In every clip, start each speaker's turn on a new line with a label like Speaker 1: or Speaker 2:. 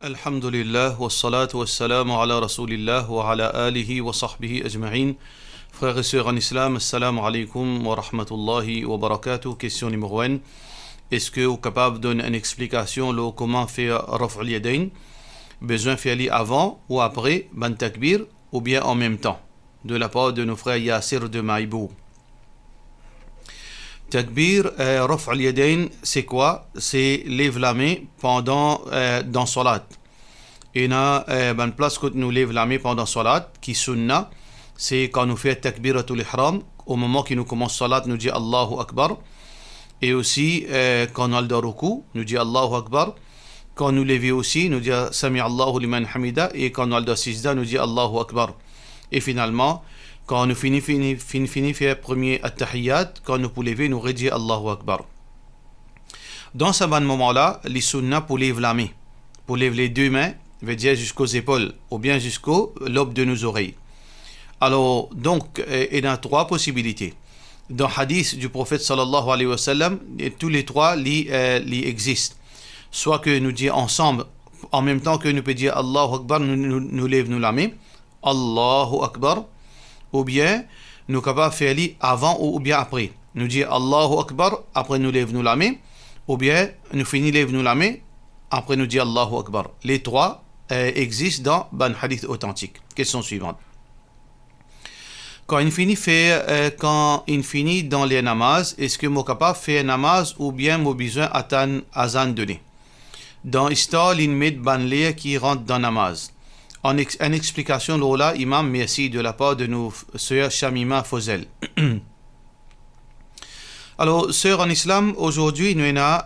Speaker 1: Alhamdulillah, wassalatu wassalamu ala rasulillah wa ala alihi wa sahbihi ajma'in. Frères et sœurs en islam, assalamu alaikum wa rahmatullahi wa barakatuh. Question numéro 1. Est-ce que vous êtes capable de donner une explication de comment faire raf'ul yadayn? Besoin faire avant ou après, ban takbir, ou bien en même temps? De la part de nos frères Yassir de Maïbou. Takbir, raf'ul yadayn, c'est quoi? C'est lève la main pendant dans salat. Et na une place que nous lève la main pendant salat, qui sunna, c'est quand nous fait takbiratul ihram, au moment que nous commençons salat, nous dit Allahu Akbar. Et aussi, quand on a le ruku, nous dit Allahu Akbar. Quand nous levons aussi, nous dit Sami Allahu liman hamida. Et quand on a le sijda, nous dit Allahu Akbar. Et finalement, quand nous finissons faire premier at-tahiyyat, quand nous pouvons lever, nous redire Allahu Akbar. Dans ce bon moment-là, les sunnah pour lever la main, pour lever les deux mains, veut dire jusqu'aux épaules, ou bien jusqu'au lobe de nos oreilles. Alors, donc, il y a trois possibilités. Dans le hadith du prophète sallallahu alayhi wa sallam, tous les trois existent. Soit que nous disons ensemble, en même temps que nous pouvons dire Allahu Akbar, nous lèvons la main, Allahu Akbar, ou bien nous sommes capables de faire avant ou bien après. Nous disons Allahu Akbar, après nous lèvons la main, ou bien nous finissons lèvons la main, après nous disons Allahu Akbar. Les trois existent dans un hadith authentique. Question suivante. Quand il finit dans les namaz, est-ce que moi capable de faire namaz ou bien moi besoin attendre azan donné? Dans l'histoire, il met ban qui rentre dans namaz. En explication là, imam, merci de la part de nos sœurs Shamima Fozel. Alors, sœurs en islam, aujourd'hui, nous avons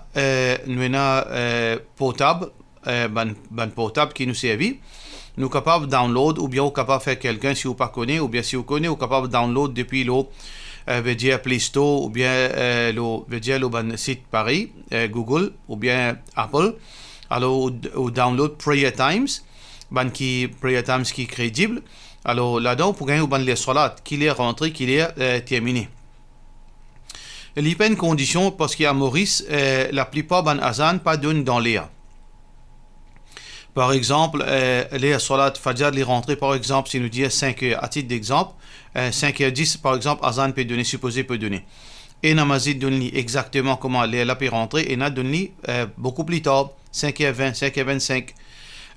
Speaker 1: portable, ban portable qui nous servit. Nous sommes capables de download ou bien nous sommes capables de faire quelqu'un si vous ne connaissez pas ou bien si vous connaissez, nous sommes capables de download depuis le Play Store ou bien le site pareil, Google ou bien Apple. Alors, ou download Prayer Times, Prayer Times qui est crédible. Alors, là-dedans, pour gagner les salats, qu'il est rentré, qu'il est terminé. Il y a une condition parce qu'à Maurice, la plupart des azan pas donnent dans l'air. Par exemple, les salat fajr, les rentrées, par exemple, si nous disons 5 heures, à titre d'exemple, 5h10, par exemple, azan peut donner, supposé peut donner. Et namazid donne exactement comment les peut rentrer, et n'a donné beaucoup plus tard, 5h20, 5h25.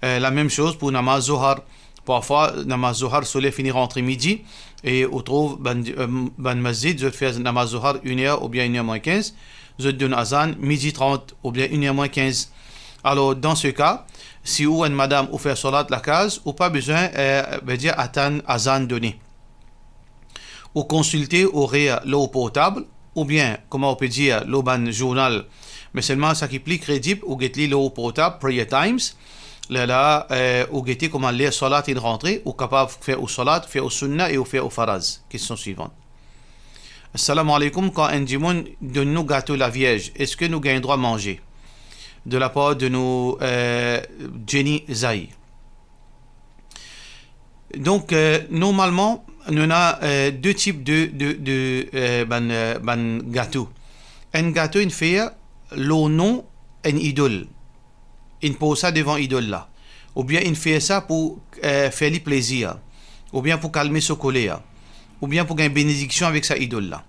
Speaker 1: La même chose pour namaz zohar. Parfois, namaz zohar, soleil finit rentrer midi, et on trouve, ban masjid, je fais namaz zohar 1h ou bien 1h moins 15, je donne azan midi 30 ou bien 1h moins 15. Alors, dans ce cas, si ou une madame ou fait salat la case, ou pas besoin de dire attendre azan donné. Ou consulter aurait l'eau potable, ou bien, comment on peut dire, l'eau ban journal, mais seulement ça qui est plus crédible, ou get l'eau potable, Prayer Times, là, ou get comment les salat est rentré, ou capable de faire au salat, faire au sunnah et au faire au faraz. Question suivante. Assalamu alaikum, quand un dimon donne nous gâteau la Vierge, est-ce que nous gagnons droit à manger? De la part de nos Jenny Zay. Donc, normalement, nous avons deux types de gâteaux. Un gâteau, il fait le nom une idole. Il pose ça devant idole là. Ou bien il fait ça pour faire le plaisir. Ou bien pour calmer ce colère. Ou bien pour gagner bénédiction avec sa idole là.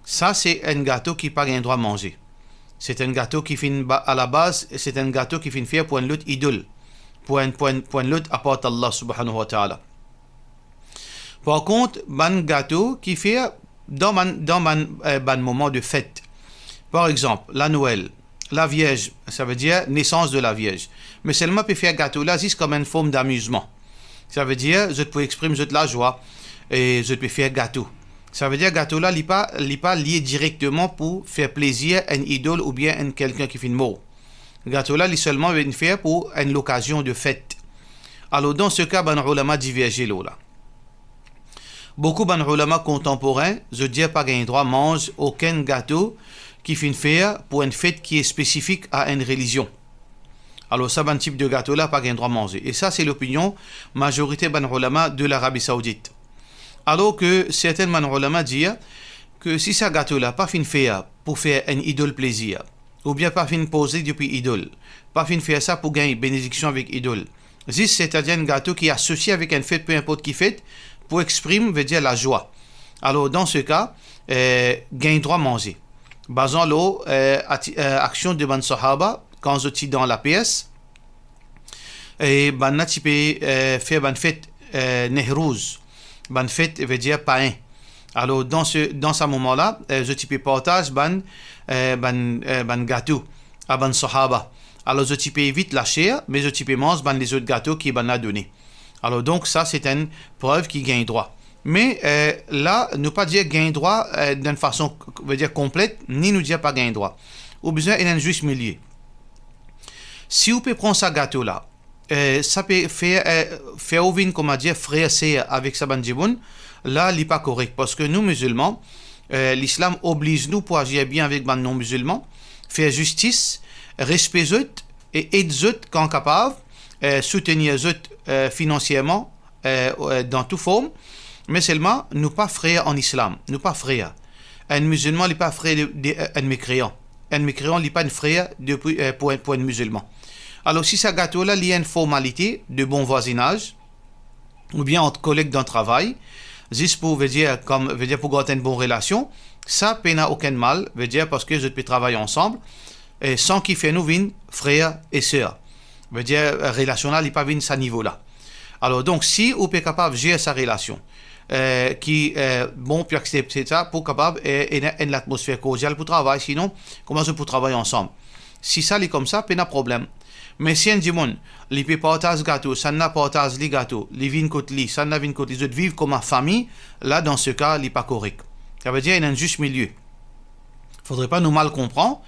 Speaker 1: Ça, c'est un gâteau qui n'a pas un droit à manger. C'est un gâteau qui finit à la base, c'est un gâteau qui finit faire pour une lutte idole, pour une lutte à part Allah subhanahu wa ta'ala. Par contre, un gâteau qui fait dans un moment de fête. Par exemple, la Noël, la Vierge, ça veut dire naissance de la Vierge. Mais seulement peut faire gâteau là, c'est comme une forme d'amusement. Ça veut dire, je peux exprimer de la joie et je peux faire gâteau. Ça veut dire que gâteau là, il n'est pas lié directement pour faire plaisir à une idole ou bien à quelqu'un qui fait mort. Le gâteau là, il est seulement fait pour une occasion de fête. Alors dans ce cas, les ulama divergent là. Beaucoup de ulama contemporains, je dis pas qu'il droit mange aucun gâteau qui fait faire pour une fête qui est spécifique à une religion. Alors ça, un type de gâteau là, pas qu'il droit manger. Et ça, c'est l'opinion majorité des ulama de l'Arabie Saoudite. Alors que certains ulama disent que si ce gâteau là pas fin faire pour faire un idole plaisir, ou bien pas fin poser depuis idole, pas fin faire ça pour gagner bénédiction avec idole. C'est-à-dire un gâteau qui est associé avec une fête, peu importe qui fête, pour exprimer, veut dire la joie. Alors, dans ce cas, gagne droit manger. Basant l'eau, action de ban sahaba, quand je suis dans la pièce, et ban tu peux faire ban fête nehrouz. Ban fête veut dire pain. Alors, dans ce moment-là, je peux partage ban gâteau à ban sahaba. Alors, je peux vite lâcher, mais je peux manger les autres gâteaux qui ban a donné. Alors, donc, ça, c'est une preuve qui gagne droit. Mais là, ne pas dire gagne droit d'une façon, veut dire complète, ni nous dire pas gagne droit. Au besoin, il y a un juste milieu. Si vous pouvez prendre ce gâteau-là, ça peut faire ouvrir, comment dire, frère avec sa bandiboun, là, il n'est pas correct. Parce que nous, musulmans, l'islam oblige nous pour agir bien avec les non-musulmans, faire justice, respecter eux et aider eux quand capable, soutenir eux financièrement dans toute forme, mais seulement nous pas frères en islam, nous pas frères. Un musulman n'est pas frère d'un mécréant. Un mécréant n'est pas un frère pour un musulman. Alors si ce gâteau-là, il y a une formalité de bon voisinage, ou bien entre collègues dans le travail, juste pour veut dire pour garder une bonne relation, ça n'a aucun mal, veut dire parce que vous pouvez travailler ensemble, et sans qu'il fait nous vin frères et sœurs. Veut dire relationnel, il n'est pas vin à ce niveau-là. Alors donc si vous êtes capable de gérer sa relation, qui bon puis accepter ça pour capable une atmosphère cordiale pour travailler, sinon comment je peux travailler ensemble. Si ça est comme ça, pas de problème. Mais si un dimon, les peut partager gâteau, ça n'a partage les gâteaux, les vins côté li, ça n'a vin côté les autres vivent comme une famille, là dans ce cas, il n'est pas correct. Ça veut dire qu'il y a un juste milieu. Faudrait pas nous mal comprendre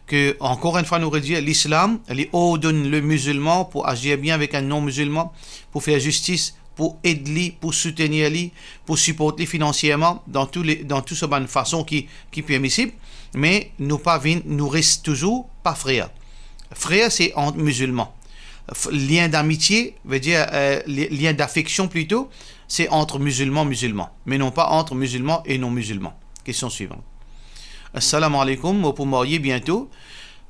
Speaker 1: que encore une fois nous redire l'islam, il ordonne le musulman pour agir bien avec un non-musulman, pour faire justice, pour aider, pour soutenir lui, pour supporter financièrement dans toute cette bonne façon qui est permissible, mais nous reste toujours pas frères. Frère, c'est entre musulmans. Lien d'amitié, veut dire lien d'affection plutôt, c'est entre musulmans, mais non pas entre musulmans et non-musulmans. Question suivante. Assalamu alaikum, moi pour marier bientôt.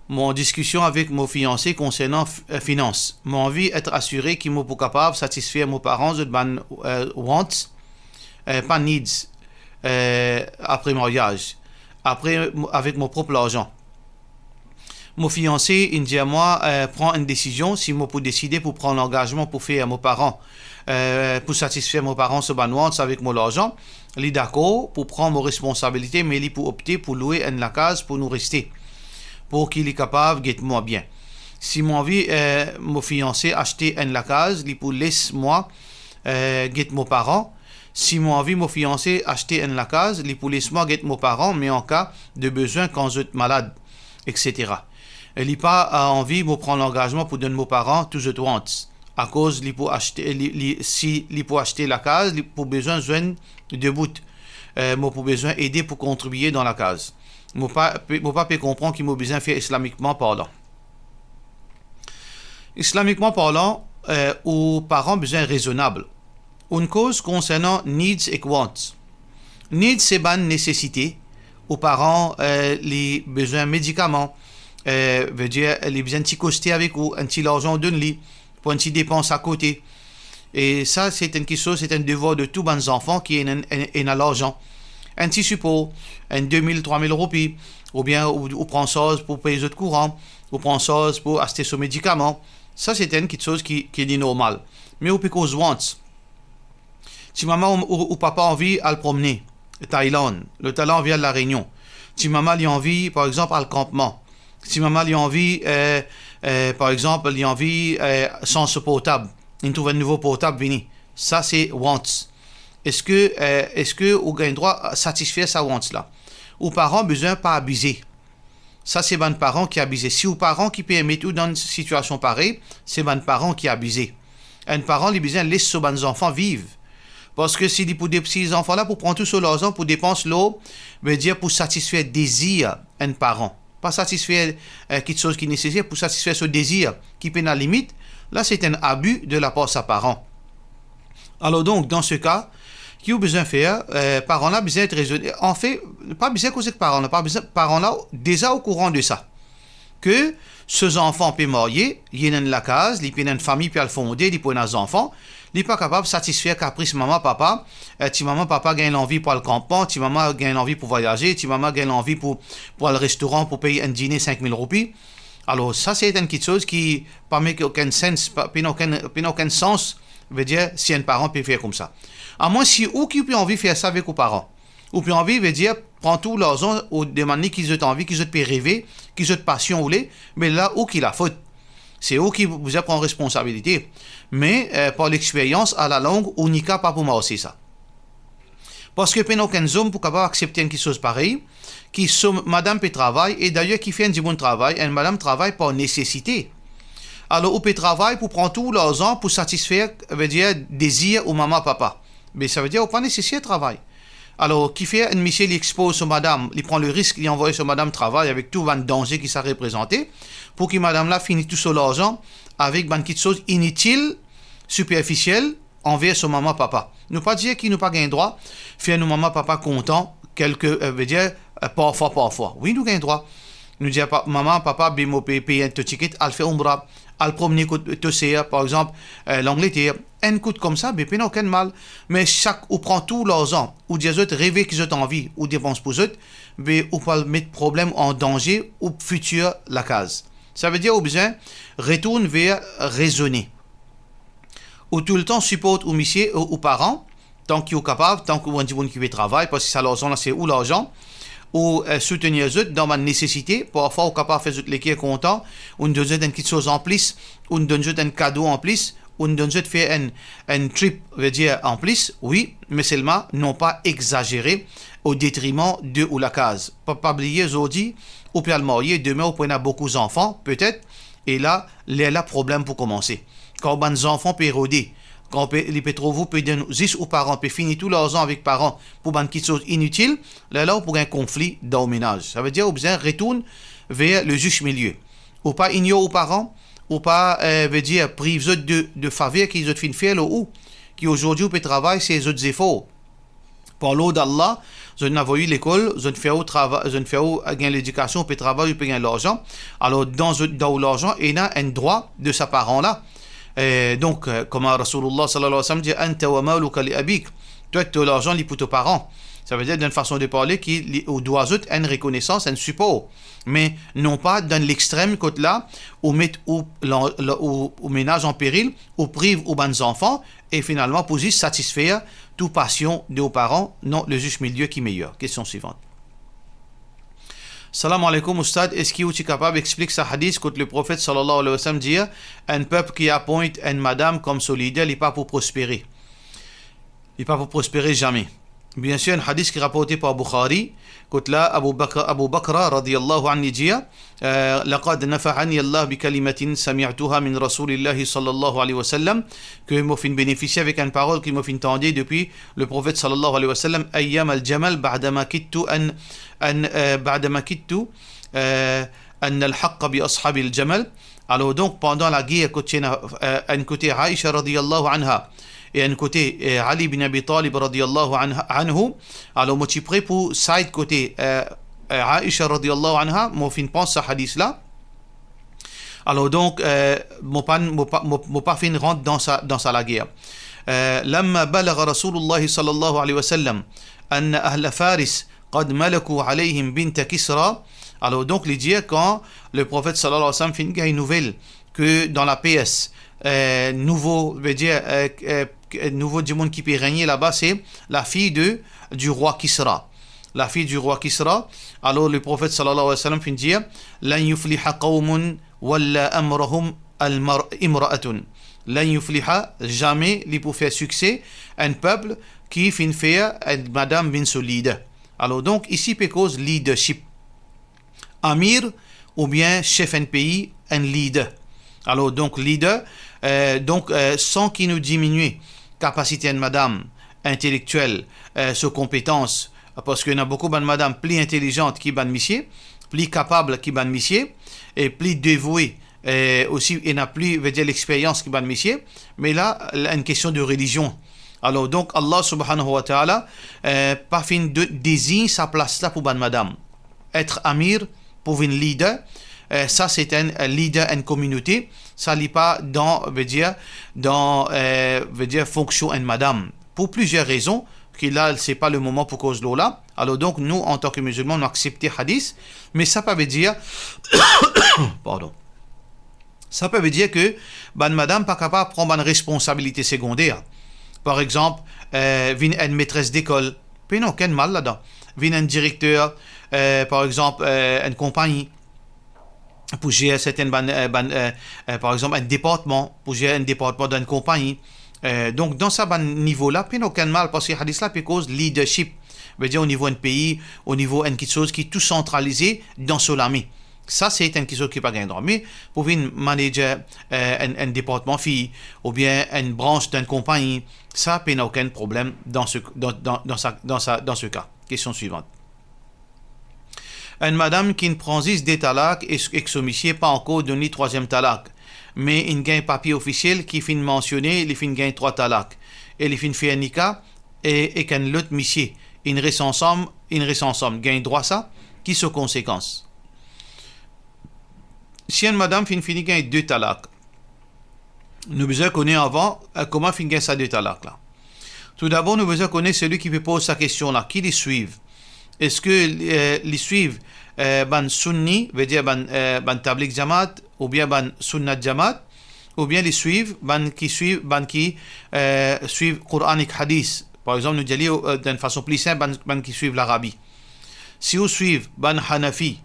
Speaker 1: Mon discussion avec mon fiancé concernant finances. Mon envie d'être assuré qu'il m'a pour capable de satisfaire mes parents de wants, pas needs, après mariage, après avec mon propre argent. Mon fiancé, il dit à moi, prend une décision, si moi pour décider pour prendre l'engagement pour faire à mes parents, pour satisfaire mes parents ce wants avec mon argent, il est d'accord pour prendre mes responsabilités, mais il pour opter pour louer une la case pour nous rester, pour qu'il est capable de moi bien. Si mon envie, mon fiancé acheter une la case, il pour laisse moi get mes parents. Si mon envie, mon fiancé acheter une la case, il pour laisse moi get mes parents, mais en cas de besoin quand je suis malade, etc. Il n'a pas envie de prendre l'engagement pour donner mes parents tout ce wants. À cause, il pour acheter, si il pour acheter la case, il pour besoin de bout. Pour besoin aider pour contribuer dans la case. Mon papa peut comprendre qu'il m'a besoin de faire islamiquement parlant. Islamiquement parlant, aux parents besoin raisonnable. Une cause concernant needs et wants. Needs, c'est une nécessité. Aux parents, les besoins médicaments, veut dire les besoins de petit coster avec vous, un petit argent de lit, pour une petite dépense à côté. Et ça, c'est une chose, c'est un devoir de tous les enfants qui est l'argent. Un petit support, un 2000, 3000 roupies, ou bien ou prend ça pour payer les autres courants, ou prend ça pour acheter ce médicament. Ça, c'est une petite chose qui est normale. Mais au because wants. Si maman ou papa a envie à le promener, Thaïlande, le talent vient de la Réunion. Si maman a envie, par exemple, à le campement. Si maman a envie, par exemple, il a envie sans ce portable. Il trouve un nouveau portable, vini. Ça, c'est wants. Est-ce que vous avez le droit à satisfaire sa wants là? Aux parents, besoin pas abuser. Ça, c'est ban parents qui abusent. Si aux parents qui permettent tout dans une situation pareille, c'est ban parents qui abusent. Un parent, les besoin laisse ses ban enfants vivre. Parce que si pour des petits enfants là, pour prendre tout sur l'argent, pour dépenser l'eau, veut dire pour satisfaire le désir un parent. Pas satisfaire quelque chose qui est nécessaire, pour satisfaire ce désir qui peut à la limite, là c'est un abus de la part de sa parent. Alors donc, dans ce cas, qui a besoin de faire, parents là besoin d'être raisonnés. En fait, pas besoin de causer que parents là, parents là déjà au courant de ça. Que ces enfants peuvent marier, il y a la case, il y a une famille puis fonder, il y a des enfants, il n'est pas capable de satisfaire caprice maman papa, si maman papa gagne l'envie pour le campement, si maman gagne l'envie pour voyager, si maman gagne l'envie pour aller au restaurant pour payer un dîner 5000 roupies. Alors ça c'est une petite chose qui pas make aucun sens, pas aucun sens, veut dire si un parent peut faire comme ça. À moins si ou qui peut envie de faire ça avec aux parents. Ou puis envie veut dire prends tout l'argent ou demander qu'ils ont envie, qu'ils ont pu rêver, qu'ils ont passion ou les, mais là où qu'il a faute. C'est eux qui vous prend responsabilité. Mais par l'expérience à la longue, on n'y a pas pour moi aussi ça. Parce que peine aucun homme pour capable accepter quelque chose pareil, qui sont madame peut travailler et d'ailleurs qui fait un bon travail, et madame travaille par nécessité. Alors on peut travailler pour prendre tout l'argent pour satisfaire, veut dire désir ou maman papa. Mais ça veut dire on pas nécessaire de travail. Alors, qui fait un monsieur, il expose sur madame, il prend le risque, il envoie sur madame travail avec tout le danger qui s'est représenté, pour que madame là finisse tout son argent avec une petite chose inutile, superficielle, envers son maman, papa. Nous pas dire qu'il nous pas gain droit, faire nos maman, papa contents, veut dire, parfois. Oui, nous gain droit. Nous dire, maman, papa, bimo, payer un ticket, elle fait umra, elle promener côté par exemple, l'Angleterre, un coup comme ça, mais pas aucun mal. Mais chaque, ou prend tout l'argent, ou des autres rêver qu'ils ont envie, ou dépense pour eux, mais ou pas mettre problème en danger, ou futur la case. Ça veut dire, au besoin, retourne vers raisonner. Ou tout le temps supporte aux messieurs, aux parents, tant qu'ils sont capables, tant qu'ils ont dit qu'ils travaillent, parce que ça l'argent là, c'est où l'argent, ou soutenir eux dans ma nécessité, parfois on est capable de faire les qui est content, ou nous donner une petite chose en plus, ou nous donner un cadeau en plus, ou nous donner faire un trip, veut dire en plus, oui, mais seulement non pas exagérer au détriment de ou la case. Pas oublier aujourd'hui, ou peut le marier, demain on peut avoir beaucoup d'enfants, peut-être, et là, il y a le problème pour commencer. Quand les enfants peuvent éroder, quand les pétrovaux peuvent donner 10 aux parents, peuvent finir tous leurs ans avec parents pour une petite chose inutile, là, on pourrait un conflit dans le ménage. Ça veut dire qu'on besoin retourne vers le juste milieu. Ou pas ignorer aux parents, ou pas, veut dire, priver de faveur qu'ils ont fait faire, ou qui aujourd'hui peut travailler ces autres efforts. Par l'eau d'Allah, je n'ai pas eu l'école, je ne fais pas travail, je ne fais pas gagner l'éducation, peut travailler, peut gagner l'argent. Alors, dans l'argent, il y a un droit de sa parent-là. Donc, comme Rasulullah sallallahu alayhi wa sallam dit, Anta wa maluka li abik. Toi, tu as l'argent pour tes parents. Ça veut dire d'une façon de parler qu'il doit être une reconnaissance, un support. Mais non pas dans l'extrême côté là, où mettre au ménage en péril, ou prive aux bons enfants, et finalement pour juste satisfaire toute passion de vos parents, non, le juste milieu qui est meilleur. Question suivante. Salam alaikum, Oustad. Est-ce qu'il est capable d'expliquer ce hadith quand le prophète sallallahu alayhi wa sallam dit un peuple qui appointe une madame comme solidaire, il n'est pas pour prospérer. Il n'est pas pour prospérer jamais. Bien sûr, un hadith qui est rapporté par Bukhari, quand là, Abu Bakr, radiyallahu anhu, dit لقد نفعني الله بكلمة سمعتها من رسول الله صلى الله عليه وسلم, que m'a fait bénéficier avec une parole qui m'a fait entendre depuis le prophète sallallahu alayhi wa sallam, أيام الجمل بعدما كدت بعدما كدت أن الحق بأصحاب الجمل. Alors donc, pendant la guerre, un côté Aïcha radiyallahu anha, et un côté Ali bin Abi Talib radiyallahu anhu, alors moi je suis prêt pour side côté Aïcha radiyallahu anha, moi fin pense à ce hadith là. Alors donc moi pas fin rentre dans sa la guerre. لما بلغ رسول الله صلى الله عليه وسلم أن أهل فارس قد ملكوا عليهم بنت كسرى. Alors donc il dit quand le prophète sallallahu alayhi wa sallam fait une nouvelle que dans la PS nouveau veut dire nouveau du monde qui peut régner là-bas, c'est la fille du roi Kisra. La fille du roi Kisra. Alors le prophète sallallahu alayhi wa sallam fait dire lan yufliha qawmun walla amrahum imra'atun. Lan yufliha, jamais il peut faire succès un peuple qui fait faire madame bin solide. Alors donc ici peut cause leadership. Amir ou bien chef d'un pays, un leader. Alors donc leader, sans qu'il nous diminue capacité de madame intellectuelle, ses compétences, parce qu'il y a beaucoup de madame plus intelligentes qui ban monsieur, plus capable qui ban monsieur, et plus dévouée, aussi il n'a plus veut dire l'expérience qui ban monsieur, mais là une question de religion. Alors donc Allah subhanahu wa ta'ala pas fin de désigne sa place là pour ban madame, être amir pour une leader, ça c'est un leader en communauté, ça n'est pas veut dire fonction en madame, pour plusieurs raisons, que là c'est pas le moment pour cause de là. Alors donc nous en tant que musulmans nous acceptons hadith, mais ça peut veut dire pardon, ça peut veut dire que madame pas capable de prendre une responsabilité secondaire. Par exemple, vient une maîtresse d'école, puis non, quel mal là-dedans. Vient un directeur, par exemple, une compagnie, pour gérer par exemple, un département, pour gérer un département d'une compagnie. Donc, dans ce niveau-là, puis non, quel mal, parce que hadith là, puis cause leadership, veut dire au niveau d'un pays, au niveau d'une chose qui est tout centralisé dans son ami. Ça, c'est quelque chose qui n'est pas gain droit. Mais pour une manager un département fille ou bien une branche d'une compagnie, ça n'a aucun problème dans ce cas. Question suivante. Une madame qui ne prend des talaks et que son monsieur pas encore donné troisième talak, mais il gagne papier officiel qui finit mentionné, il finit gagne 3 talaks. Et il finit fait un nika et qu'un l'autre monsieur, il reste ensemble, gagne droit ça, qui sont conséquences. Si une madame finit gagne 2 talaks, nous besoin connaître avant comment finit gagne ça 2 talaks là. Tout d'abord, nous besoin connaître celui qui peut poser sa question là, qui les suivent. Est-ce que les suivent ban sunni, veut dire ban tabligh jamaat ou bien ban sunnat jamaat, ou bien les suivent qui suivent Quranic hadith. Par exemple, nous disons d'une façon plus simple ban qui suivent l'Arabie. Si vous suivez ban Hanafi,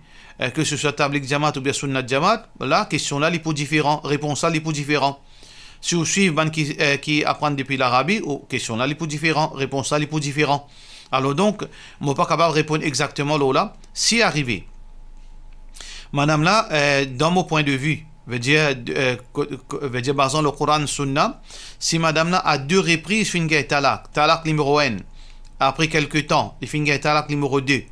Speaker 1: que ce soit tabligh jamaat ou bien sunnat jamaat, la question là, les pots différents, réponse là, les pots différents. Si vous suivez ban qui apprennent depuis l'Arabie, question là, les pots différents, réponse là, les pots différents. Alors donc, je ne suis pas capable de répondre exactement là. Si arrivé, madame là, dans mon point de vue, veut dire basant le Coran Sunna, si madame là a 2 reprises fin gay talak numéro 1, après quelques temps, il fin gay talak numéro 2,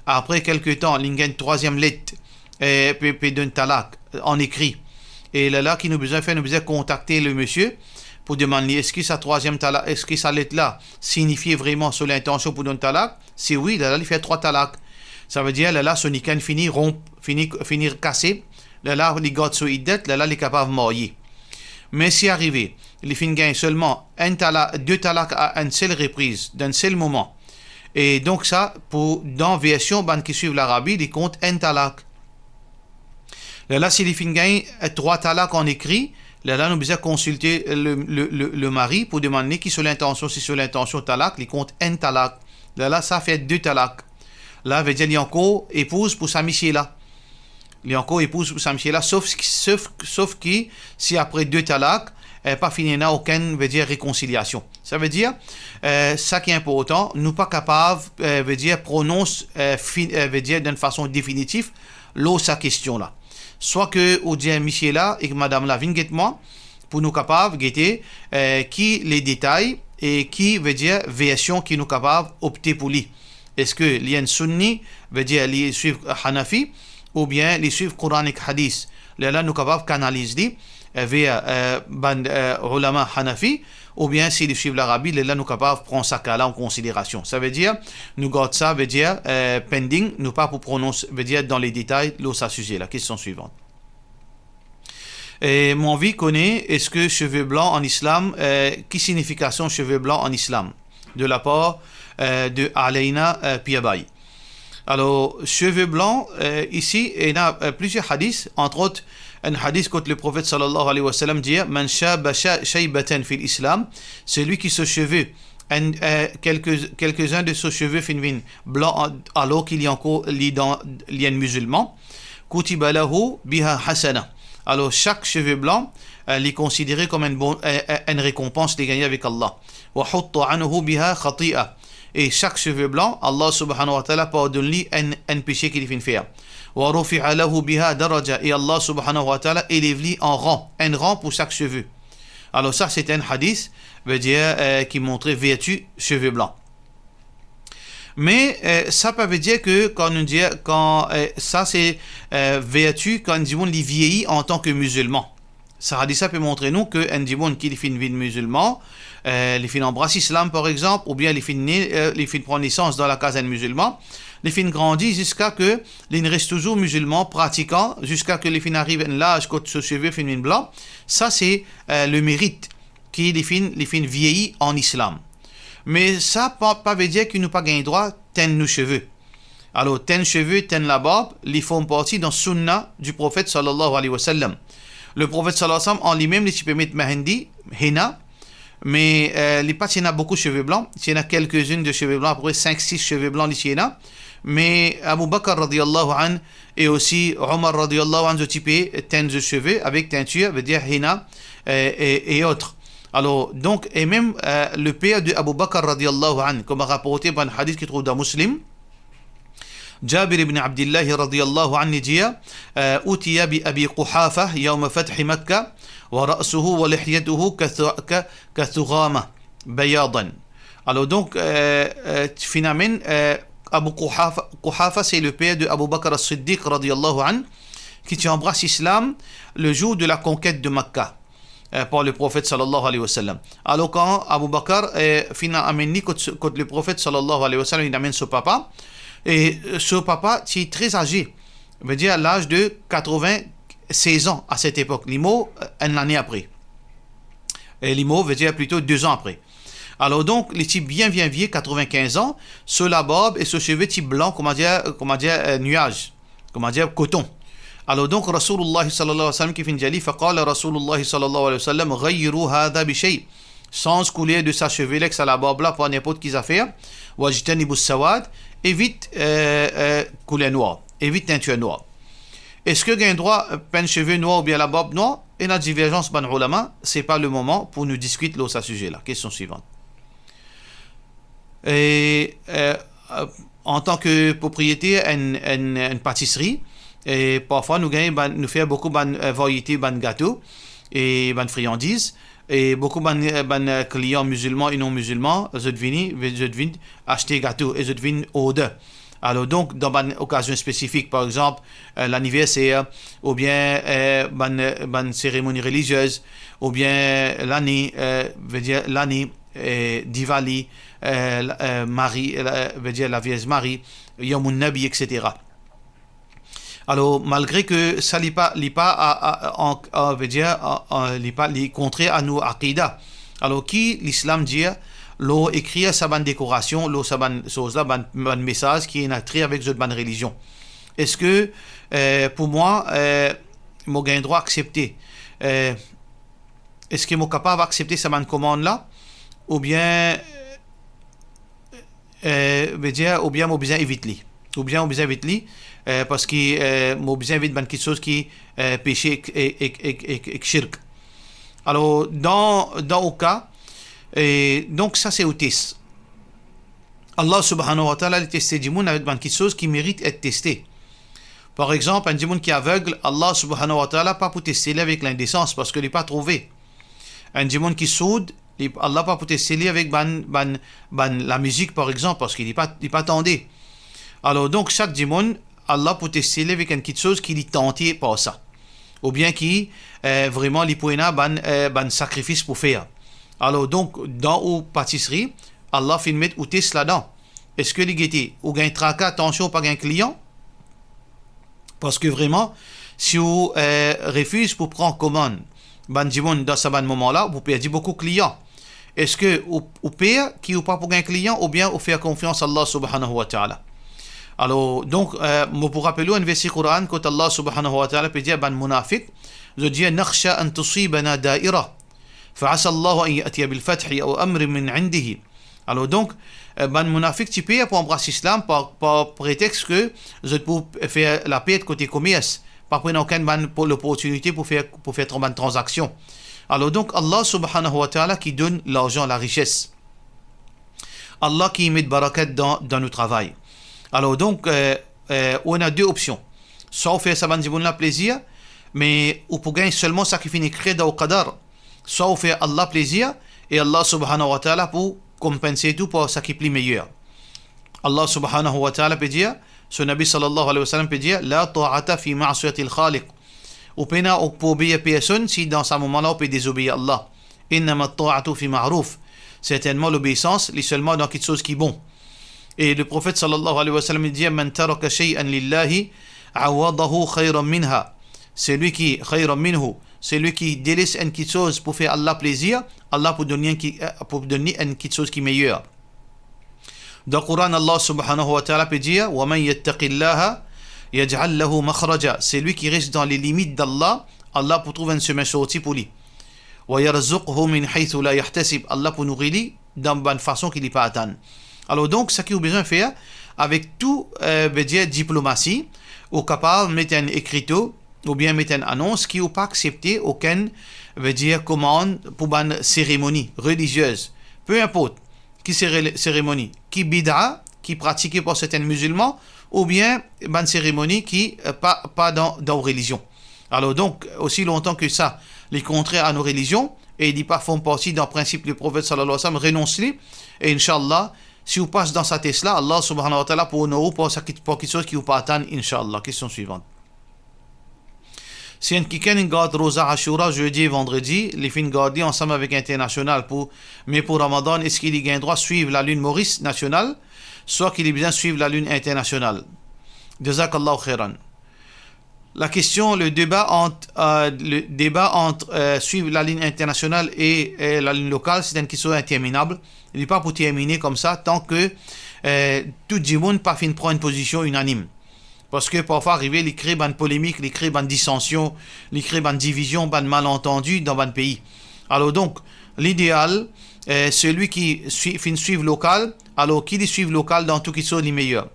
Speaker 1: après quelques temps, il gagne 3e lettre, puis d'un talak en écrit. Et là qui nous besoin faire, nous besoin contacter le monsieur pour demander est-ce que sa 3e talak, est-ce que sa lettre là signifie vraiment sur l'intention pour donner talak? Si oui, là il fait 3 talak. Ça veut dire là son ikan finir cassé, là il garde sur iddet, là il est capable de marier. Mais si arrivé, il finit gagne seulement 2 talak à une seule reprise, d'un seul moment. Et donc ça, pour dans version qui suivent l'Arabie, il compte 1 talak. Là s'il finit gagne 3 talak en écrit, là nous besoin consulter le mari pour demander qui sur l'intention, si sur l'intention talak, il compte 1 talak. Là ça fait 2 talak. Là veut dire il y a encore épouse pour sa michée là. Il y a encore épouse pour sa michée là, sauf que si après 2 talak, pas fini n'a aucune veut dire réconciliation. Ça veut dire ça qui est important, nous pas capable veut dire prononce veut dire d'une façon définitive sa question là. Soit que ou dit monsieur là et que madame là vienne moi pour nous capable guetter qui les détails et qui veut dire version qui nous capable opter pour lui. Est-ce que il y a un sunni veut dire les suivre Hanafi ou bien les suivre Quranic hadith. Là nous capable canaliser vers ulama Hanafi ou bien si les suivent l'Arabie, là nous capable prendre ça cas là en considération. Ça veut dire nous garde ça veut dire pending, nous pas pour prononcer veut dire dans les détails ça sujet. La question suivante. Et mon vie connaît est-ce que cheveux blancs en islam, qui signification cheveux blancs en islam de la part de Alaina Piabai. Alors cheveux blancs ici il y a plusieurs hadiths, entre autres un hadith que le prophète sallallahu alayhi wa sallam dit man shaba shaybatan fil islam, celui qui se cheveux quelques-uns de ses cheveux finissent blancs alors qu'il y a encore les musulmans kutiba lahu biha hasana. Alors chaque cheveu blanc est considéré comme une récompense de gagner avec Allah. Wa hutta anhu biha khati'a. Et chaque cheveu blanc, Allah subhanahu wa ta'ala pardonne-lui un péché qu'il vient faire. Wa rufi'a lahu biha daraja. Et Allah subhanahu wa ta'ala élève-lui en rang, un rang pour chaque cheveu. Alors ça c'est un hadith veut dire qui montrait vertu cheveux blancs. Mais ça veut dire que ça c'est vertu quand on dit vieillit en tant que musulman. Ça hadith ça peut montrer nous que un djibon qui fait une vie de musulman, les filles embrassent l'islam par exemple, ou bien les filles prennent naissance dans la case d'un musulman. les filles grandissent jusqu'à que les restent toujours musulmans pratiquants, jusqu'à que les filles arrivent à l'âge quand ce cheveu féminin blanc. Ça c'est le mérite qui les filles vieillis en islam. Mais ça pas veut dire qu'ils n'ont pas gagné droit teindre nos cheveux. Alors teindre cheveux, teindre la barbe, ils font partie dans sunna du prophète sallallahu alayhi wa sallam. Le prophète sallallahu alayhi wa sallam en lui-même, il peut mettre mahindi, henna, mais les pas, il y en a beaucoup de cheveux blancs. Il y en a quelques-unes de cheveux blancs, à peu près 5-6 cheveux blancs, il y en a. Mais Abu Bakr radiyallahu anhu et aussi Omar radiyallahu anhu, ils peuvent teindre les cheveux avec teinture, veut dire henna et autres. Alors, donc, et même le père de Abu Bakr radiyallahu anhu, comme a rapporté dans un hadith qui trouve dans Muslim, جابر بن عبد الله رضي الله عنه dit أتي بأبي قحافة يوم فتح مكة ورأسه ولحيته كثغامة بياضا. Alors donc finalement Abu Quhafa c'est le père de Abu Bakr as-Siddiq radiyallahu anhu qui embrasse l'islam le jour de la conquête de Mecca par le prophète sallallahu alayhi wa sallam. Alors quand Abu Bakr finalement amène quand le prophète sallallahu alayhi wa sallam il amène son papa. Et ce papa, c'est très âgé, veut dire à l'âge de 96 ans à cette époque. L'IMO, une année après. Et l'IMO veut dire plutôt 2 ans après. Alors donc, les types bien vieux, 95 ans, sur la barbe et sur cheveux type blanc, comment dire nuage, comment dire coton. Alors donc, Rasulullah sallallahu alayhi wa sallam qui finit jali, faqala Rasulullah sallallahu alayhi wa sallam, ghayru hadha bishay. Sans couler de sa chevelure à la barbe là pour n'importe quelle affaire. Wajtanibu sawad. Évite couleur noire, évite teinture noire. Est-ce que gain droit peine cheveux noirs ou bien la barbe noire? Et la divergence ban ulama, c'est pas le moment pour nous discuter là ce sujet là. Question suivante. Et en tant que propriétaire une pâtisserie, et parfois nous faisons beaucoup de variétés de gâteaux et de friandises. Et beaucoup de clients musulmans et non musulmans, je viens acheter gâteaux et je viens order. Alors donc, dans une occasion spécifique, par exemple, l'anniversaire, ou bien une cérémonie religieuse, ou bien l'année, veut dire l'année, Diwali, Marie, veut dire la Vierge Marie, Yom Nabi, etc. Alors, malgré que ça n'est pas contraire à nos aqidah. Alors, qui l'islam dit, l'eau écrit sa bonne décoration, l'eau sa bonne chose là, bon message qui est inactré avec cette bonne religion. Est-ce que, pour moi, mon gain droit accepter, est-ce que mon capable d'accepter sa bonne commande là, ou bien, ou bien, mon besoin éviter parce que mon besoin évite quelque chose qui est péché et shirk. Alors dans au cas donc ça c'est au test. Allah subhanahu wa ta'ala a testé du monde avec quelque chose qui mérite d'être testé. Par exemple, un monde qui est aveugle, Allah subhanahu wa ta'ala pas pour tester avec l'indécence parce qu'il n'est pas trouvé. Un monde qui soude, Allah pas pour tester avec la musique par exemple parce qu'il n'est pas tendé. Alors donc chaque démon, Allah peut tester avec quelque chose qui est tenté par ça. Ou bien qui vraiment il peut ban sacrifice pour faire. Alors donc dans une pâtisserie, Allah fait mettre ou teste là-dedans. Est-ce que les guettés ou gain tracas attention pas gain client? Parce que vraiment si vous refusez pour prendre commande, ban démon dans ce moment là, vous perdez beaucoup de clients. Est-ce que vous payez qui ou pas pour gain client ou bien vous faire confiance à Allah subhanahu wa ta'ala? Alors, donc, pour rappeler un verset Coran, quand Allah subhanahu wa ta'ala peut dire, ban munafiq, je dis, nakhsha an tusibana da'ira, fa'asa Allah an ya'tiya bil fathi ou amri min indihi. Alors, donc, ban munafiq, tu payes pour embrasser l'islam par prétexte que je peux faire la paix de côté commerce, pas prendre aucune l'opportunité pour faire une transaction. Alors, donc, Allah subhanahu wa ta'ala qui donne l'argent, la richesse. Allah qui met de barakat dans notre travail. Alors donc, on a deux options. Soit on fait ça la plaisir, mais on peut gagner seulement ça qui finit créé dans le qadar. Soit on fait Allah plaisir, et Allah subhanahu wa ta'ala pour compenser tout pour ça qui est plus meilleur. Allah subhanahu wa ta'ala peut dire, son Nabi sallallahu alayhi wa sallam peut dire, la ta'ata fi ma'asiyatil khaliq. On peut obéir personne si dans ce moment-là on peut désobéir Allah. Innama ta'atu fi ma'ruf. Certainement l'obéissance, c'est seulement dans quelque chose qui est bon. Et le prophète sallallahu alayhi wa sallam dit Man taraka shay'an lillahi awadahu khayran minha. C'est lui qui khayran minhu. C'est lui qui délaisse une petite chose pour faire Allah plaisir. Allah pour donner une petite chose qui est meilleure. Dans le Coran, Allah subhanahu wa ta'ala peut dire Wa man yattaqillaha yaj'al lahu makhraja. C'est lui qui reste dans les limites d'Allah. Allah pour trouver un chemin sorti pour lui. Wa yarzuqhu min haythu la yahtasib. Allah pour nous relier d'une bonne façon qu'il n'est pas atteint. Alors donc, ce qu'il a besoin de faire, avec tout, dire diplomatie, ou capable de mettre un écriteau, ou bien mettre une annonce qui n'a pas accepté aucune, dire commande pour une cérémonie religieuse. Peu importe, qui cérémonie, qui bid'a, qui pratiquée par certains musulmans, ou bien une cérémonie qui pas dans la religion. Alors donc, aussi longtemps que ça, les contraires à nos religions, et ils pas font partie d'un principe du prophète sallallahu alayhi wa sallam, renoncez-les, et Inch'Allah, si vous passez dans sa Tesla, Allah subhanahu wa ta'ala pour nous pour quelque chose qui vous pas atteindre, Inch'Allah. Question suivante. Si un quelqu'un garde Rosa Ashura jeudi et vendredi, les fins garder ensemble avec international mais pour Ramadan, est-ce qu'il y a un droit de suivre la lune Maurice nationale, soit qu'il ait besoin de suivre la lune internationale? Jazakallahu khairan. La question, le débat entre suivre la ligne internationale et la ligne locale, c'est une question interminable. Il n'est pas pour terminer comme ça tant que tout le monde pas fin prendre une position unanime. Parce que parfois arriver, il crée une polémique, il crée une dissension, il crée une division, un malentendu dans un pays. Alors donc, l'idéal, celui qui fin suivre local, alors qu'il suive local dans tout qui soit le meilleur.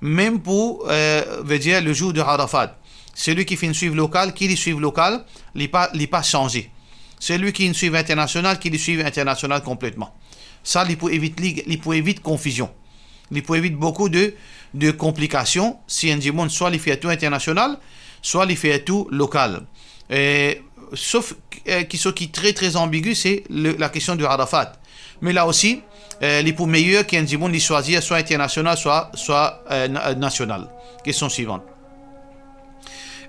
Speaker 1: Même pour, veut dire, le jour de Arafat. Celui qui fait une suive locale, qui les suive local, il pas changé. Celui qui une suive international, qui les suive international complètement. Ça, il peut éviter confusion. Il peut éviter beaucoup de complications si un monde soit il fait tout international, soit il fait tout local. Sauf qui est très très ambigu, c'est la question du Arafat. Mais là aussi, il peut meilleur qu'un monde il choisir soit international, soit national. Question suivante.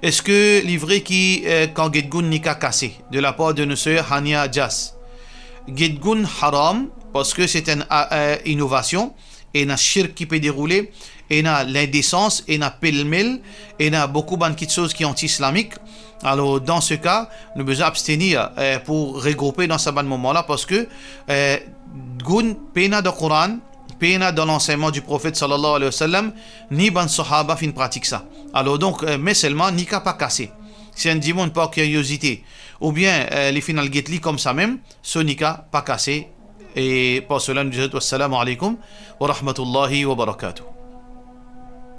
Speaker 1: Est-ce que livret qui quand Gedgun Nika cassé de la part de nos sœurs Hania Jas Gedgun haram parce que c'est une innovation et une shirk qui peut dérouler et l'indécence et pêle-mêle et beaucoup de choses qui sont anti-islamiques. Alors dans ce cas, nous devons abstenir pour regrouper dans ce bon moment-là parce que gun pena de Coran, pena dans l'enseignement du prophète sallallahu alayhi wa sallam, ni ban sahaba fin pratique ça. Alors donc, mais seulement ni qu'à pas casser. Si un dimon par curiosité, ou bien les finales guetli comme ça même, ce ni qu'à pas casser. Et pour cela, nous disons wassalamu alaikum wa rahmatullahi wa barakatuh.